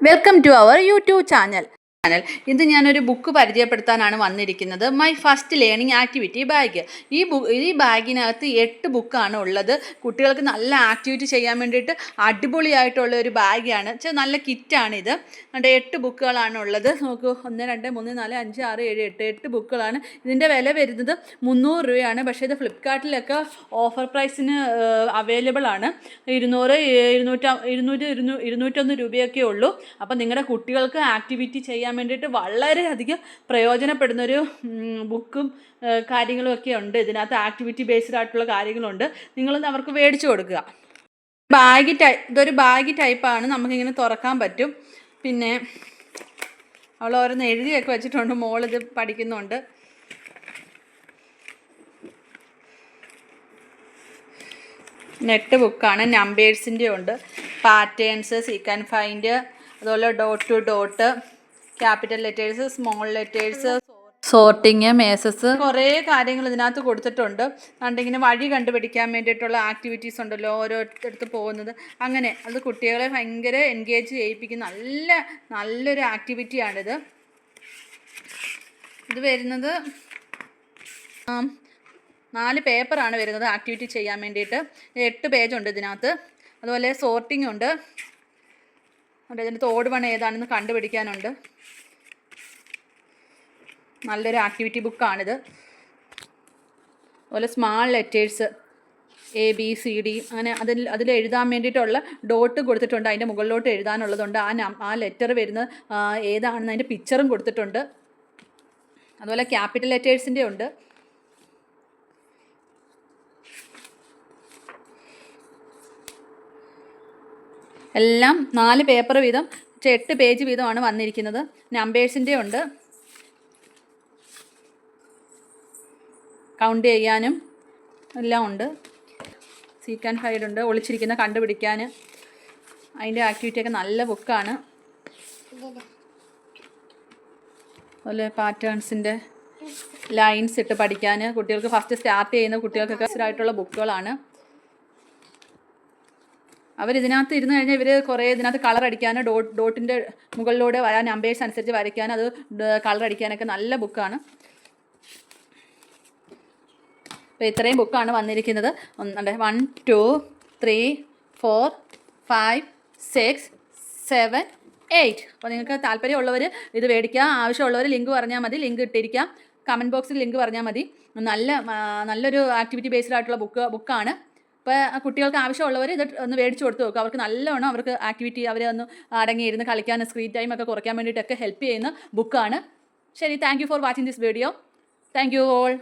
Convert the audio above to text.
Welcome to our YouTube channel. ഇന്ന് ഞാനൊരു book പരിചയപ്പെടുത്താനാണ് വന്നിരിക്കുന്നത്. My first learning activity bag. ഈ ബാഗിനകത്ത് 8 ബുക്കാണ് ഉള്ളത്. കുട്ടികൾക്ക് നല്ല ആക്ടിവിറ്റി ചെയ്യാൻ വേണ്ടിയിട്ട് അടിപൊളിയായിട്ടുള്ള ഒരു ബാഗാണ്. നല്ല കിറ്റാണിത്. അതുകൊണ്ട് 8 ബുക്കുകളാണ് ഉള്ളത്. നോക്കൂ, 1 2 3 4 5 6 7 8 ബുക്കുകളാണ്. ഇതിൻ്റെ വില വരുന്നത് 300 രൂപയാണ്. പക്ഷേ ഇത് ഫ്ലിപ്കാർട്ടിലൊക്കെ ഓഫർ പ്രൈസിന് അവൈലബിൾ ആണ്. 200 201 രൂപയൊക്കെ ഉള്ളൂ. അപ്പം നിങ്ങളുടെ കുട്ടികൾക്ക് ആക്ടിവിറ്റി ചെയ്യാൻ വേണ്ടിയിട്ട് വളരെയധികം പ്രയോജനപ്പെടുന്നൊരു ബുക്കും കാര്യങ്ങളും ഒക്കെ ഉണ്ട്. ഇതിനകത്ത് ആക്ടിവിറ്റി ബേസ്ഡ് ആയിട്ടുള്ള കാര്യങ്ങളുണ്ട്. നിങ്ങളൊന്ന് അവർക്ക് മേടിച്ചു കൊടുക്കുക. ഇതൊരു ബാഗ് ടൈപ്പാണ്. നമുക്കിങ്ങനെ തുറക്കാൻ പറ്റും. പിന്നെ അവൾ ഓരോന്ന് എഴുതിയൊക്കെ വെച്ചിട്ടുണ്ട്. മോളിത് പഠിക്കുന്നുണ്ട്. നെറ്റ് ബുക്കാണ്. നമ്പേഴ്സിൻ്റെ ഉണ്ട്, പാറ്റേൺസ്, സീക്ക് ആൻഡ് ഫൈൻഡ്, അതുപോലെ dot to dot, capital letters, small letters, sorting, mazes, കുറേ കാര്യങ്ങൾ ഇതിനകത്ത് കൊടുത്തിട്ടുണ്ട്. അതുകൊണ്ടിങ്ങനെ വഴി കണ്ടുപിടിക്കാൻ വേണ്ടിയിട്ടുള്ള ആക്ടിവിറ്റീസ് ഉണ്ടല്ലോ, ഓരോരുത്തടുത്ത് പോകുന്നത്. അങ്ങനെ അത് കുട്ടികളെ ഭയങ്കര എൻഗേജ് ചെയ്യിപ്പിക്കുന്ന നല്ലൊരു ആക്ടിവിറ്റിയാണിത്. ഇത് വരുന്നത് 4 പേപ്പറാണ് വരുന്നത് ആക്ടിവിറ്റി ചെയ്യാൻ വേണ്ടിയിട്ട്. 8 പേജുണ്ട് ഇതിനകത്ത്. അതുപോലെ സോർട്ടിംഗ് ഉണ്ട്. ഇതിനകത്ത് ഓഡ് വൺ ഏതാണെന്ന് കണ്ടുപിടിക്കാനുണ്ട്. നല്ലൊരു ആക്ടിവിറ്റി ബുക്കാണിത്. അതുപോലെ സ്മാൾ ലെറ്റേഴ്സ് ABCD അങ്ങനെ അതിൽ എഴുതാൻ വേണ്ടിയിട്ടുള്ള ഡോട്ട് കൊടുത്തിട്ടുണ്ട്. അതിൻ്റെ മുകളിലോട്ട് എഴുതാനുള്ളതുണ്ട്. ആ ലെറ്റർ വരുന്നത് ഏതാണെന്ന് അതിൻ്റെ പിക്ചറും കൊടുത്തിട്ടുണ്ട്. അതുപോലെ ക്യാപിറ്റൽ ലെറ്റേഴ്സിൻ്റെ ഉണ്ട്. എല്ലാം 4 പേപ്പർ വീതം 8 പേജ് വീതമാണ് വന്നിരിക്കുന്നത്. നമ്പേഴ്സിൻ്റെ ഉണ്ട്. കൗണ്ട് ചെയ്യാനും എല്ലാം ഉണ്ട്. സീക്ക് ആൻഡ് ഫൈൻഡ് ഉണ്ട്. ഒളിച്ചിരിക്കുന്ന കണ്ടുപിടിക്കാൻ. അതിൻ്റെ ആക്ടിവിറ്റിയൊക്കെ നല്ല ബുക്കാണ്. അതുപോലെ പാറ്റേൺസിൻ്റെ ലൈൻസ് ഇട്ട് പഠിക്കാൻ കുട്ടികൾക്ക് ഫസ്റ്റ് സ്റ്റാർട്ട് ചെയ്യുന്ന കുട്ടികൾക്കൊക്കെ ആയിട്ടുള്ള ബുക്കുകളാണ്. അവരിതിനകത്ത് ഇരുന്ന് കഴിഞ്ഞാൽ ഇവർ കുറേ ഇതിനകത്ത് കളർ അടിക്കാൻ, ഡോട്ടിൻ്റെ മുകളിലൂടെ വരാൻ, നമ്പേഴ്സ് അനുസരിച്ച് വരയ്ക്കാൻ, അത് കളർ അടിക്കാനൊക്കെ നല്ല ബുക്കാണ്. അപ്പോൾ ഇത്രയും ബുക്കാണ് വന്നിരിക്കുന്നത്. 1 2 3 4 5 6 7 8. അപ്പോൾ നിങ്ങൾക്ക് താല്പര്യമുള്ളവർ ഇത് മേടിക്കുക. ആവശ്യമുള്ളവർ ലിങ്ക് പറഞ്ഞാൽ മതി. ലിങ്ക് ഇട്ടിരിക്കാം. കമൻറ്റ് ബോക്സിൽ ലിങ്ക് പറഞ്ഞാൽ മതി. നല്ലൊരു ആക്ടിവിറ്റി ബേസ്ഡ് ആയിട്ടുള്ള ബുക്കാണ്. അപ്പോൾ കുട്ടികൾക്ക് ആവശ്യമുള്ളവർ ഇത് ഒന്ന് മേടിച്ച് കൊടുത്ത് നോക്കുക. അവർക്ക് നല്ലവണ്ണം അവർക്ക് ആക്ടിവിറ്റി അവരെ ഒന്ന് അടങ്ങിയിരുന്ന് കളിക്കാൻ, സ്ക്രീൻ ടൈം ഒക്കെ കുറയ്ക്കാൻ വേണ്ടിയിട്ടൊക്കെ ഹെൽപ്പ് ചെയ്യുന്ന ബുക്കാണ്. ശരി, thank you for watching this video. Thank you all.